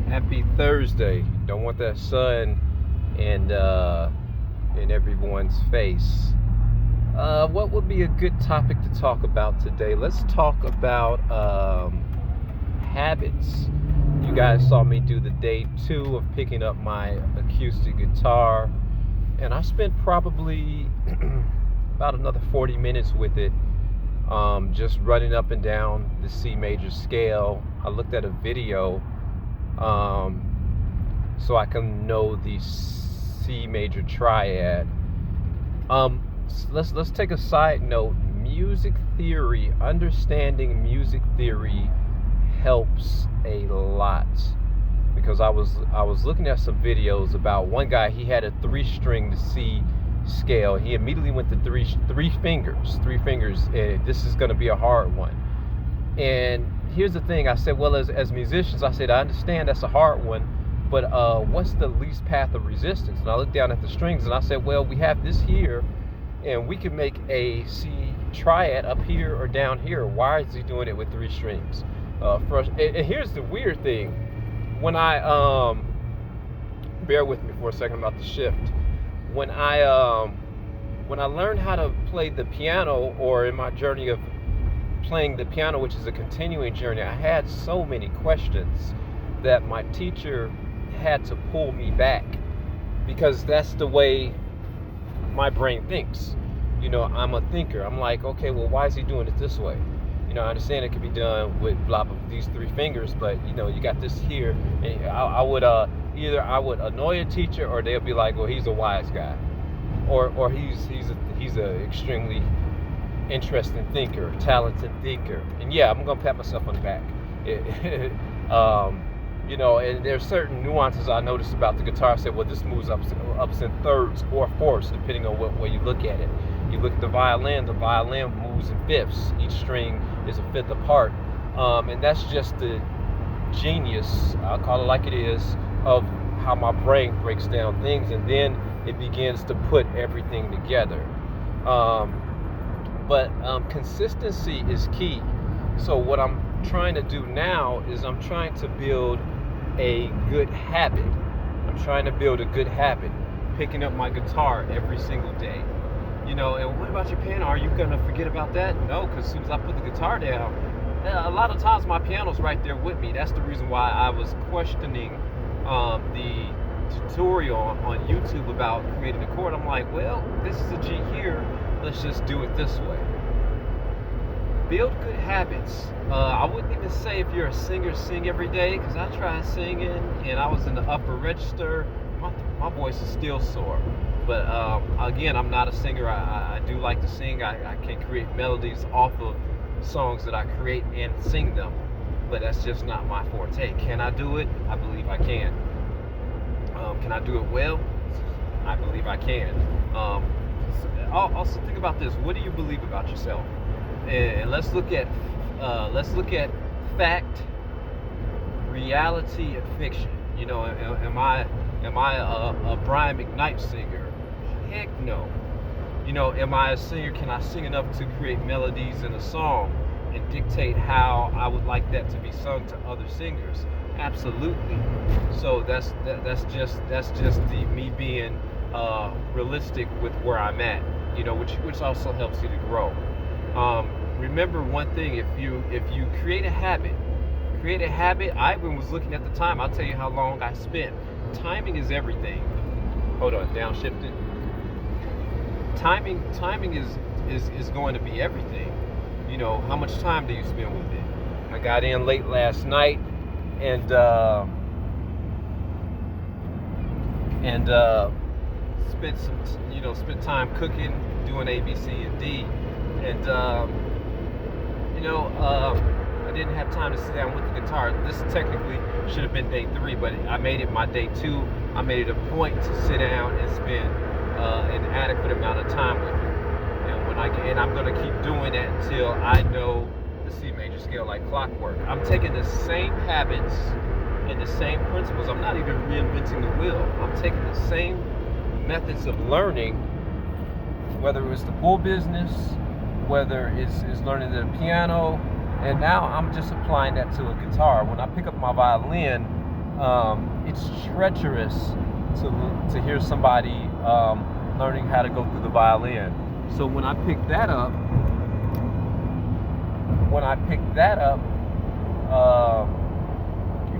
Happy Thursday. Don't want that sun and in everyone's face. What would be a good topic to talk about today? Let's talk about habits. You guys saw me do the day 2 of picking up my acoustic guitar, and I spent probably about another 40 minutes with it, just running up and down the C major scale. I looked at a video so I can know the C major triad. Let's take a side note. Music theory, understanding music theory helps a lot, because I was looking at some videos about one guy. He had a 3-string C scale. He immediately went to three fingers. And this is going to be a hard one. And here's the thing. I said, well, as musicians, I said, I understand that's a hard one, but what's the least path of resistance? And I looked down at the strings and I said, well, we have this here, and we can make a C triad up here or down here. Why is he doing it with 3 strings? And here's the weird thing. When I bear with me for a second about the shift. When I learned how to play the piano, or in my journey of playing the piano, which is a continuing journey, I had so many questions that my teacher had to pull me back, because that's the way my brain thinks. I'm a thinker. I'm like, okay, well, why is he doing it this way? I understand it could be done with these 3 fingers, but you got this here. And I would either I would annoy a teacher, or they'll be like, well, he's a wise guy, or he's a extremely interesting thinker, talented thinker. And yeah, I'm gonna pat myself on the back. And there's certain nuances I noticed about the guitar. I said, well, this moves ups in thirds or fourths, depending on what way you look at it. You look at the violin moves in fifths. Each string is a fifth apart. And that's just the genius, I'll call it like it is, of how my brain breaks down things, and then it begins to put everything together. But consistency is key. So what I'm trying to do now is I'm trying to build a good habit. Picking up my guitar every single day. And what about your piano? Are you going to forget about that? No, because as soon as I put the guitar down, a lot of times my piano's right there with me. That's the reason why I was questioning the tutorial on YouTube about creating a chord. I'm like, well, this is a G here. Let's just do it this way. Build good habits. I wouldn't even say if you're a singer, sing every day, because I tried singing and I was in the upper register. My voice is still sore. But again, I'm not a singer. I do like to sing. I can create melodies off of songs that I create and sing them. But that's just not my forte. Can I do it? I believe I can. Can I do it well? I believe I can. Also think about this. What do you believe about yourself? And let's look at fact, reality, and fiction. Am I a Brian McKnight singer? Heck no. Am I a singer? Can I sing enough to create melodies in a song and dictate how I would like that to be sung to other singers? Absolutely. So that's just me being realistic with where I'm at. Which also helps you to grow. Remember one thing: if you create a habit. I even was looking at the time. I'll tell you how long I spent. Timing is everything. Hold on, downshifted. Timing is going to be everything. How much time do you spend with it? I got in late last night and spent time cooking, doing A, B, C, and D, and I didn't have time to sit down with the guitar. This technically should have been day 3, but I made it my day 2. I made it a point to sit down and spend an adequate amount of time with it. And I'm going to keep doing that until I know the C major scale like clockwork. I'm taking the same habits and the same principles. I'm not even reinventing the wheel. I'm taking the same methods of learning, whether it's the pool business, whether it's learning the piano, and now I'm just applying that to a guitar. When I pick up my violin, It's treacherous to hear somebody learning how to go through the violin. So when I picked that up,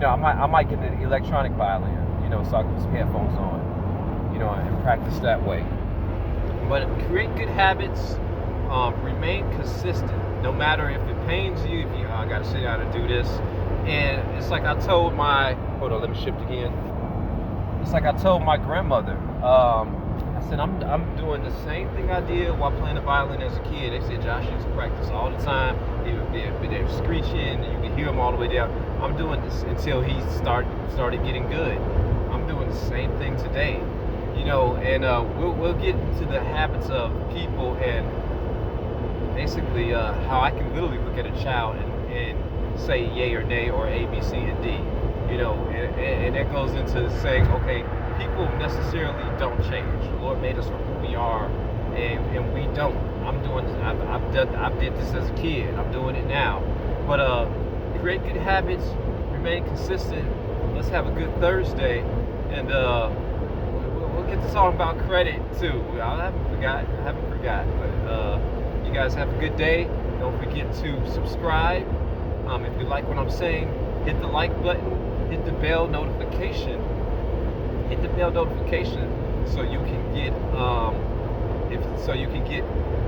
I might get an electronic violin, so I can put headphones on, and practice that way. But create good habits, remain consistent, no matter if it pains you, if I got to sit down and do this. And it's like I told hold on, let me shift again. It's like I told my grandmother, I said, I'm doing the same thing I did while playing the violin as a kid. They said, Josh used to practice all the time. They're screeching, and you can hear them all the way down. I'm doing this until he started getting good. I'm doing the same thing today, and we'll get into the habits of people and basically how I can literally look at a child and say yay or nay or A, B, C, and D, and that goes into saying, okay, people necessarily don't change. The Lord made us for who we are, and we don't. I did this as a kid. I'm doing it now. But create good habits, remain consistent. Let's have a good Thursday, and we'll get to talking about credit too. I haven't forgot. But you guys have a good day. Don't forget to subscribe. If you like what I'm saying, hit the like button, hit the bell notification. So you can get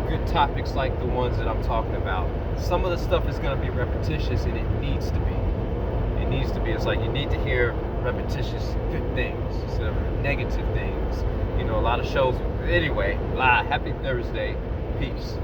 good topics like the ones that I'm talking about. Some of the stuff is going to be repetitious, and it needs to be. It's like you need to hear repetitious good things instead of negative things. A lot of shows. Anyway, happy Thursday. Peace.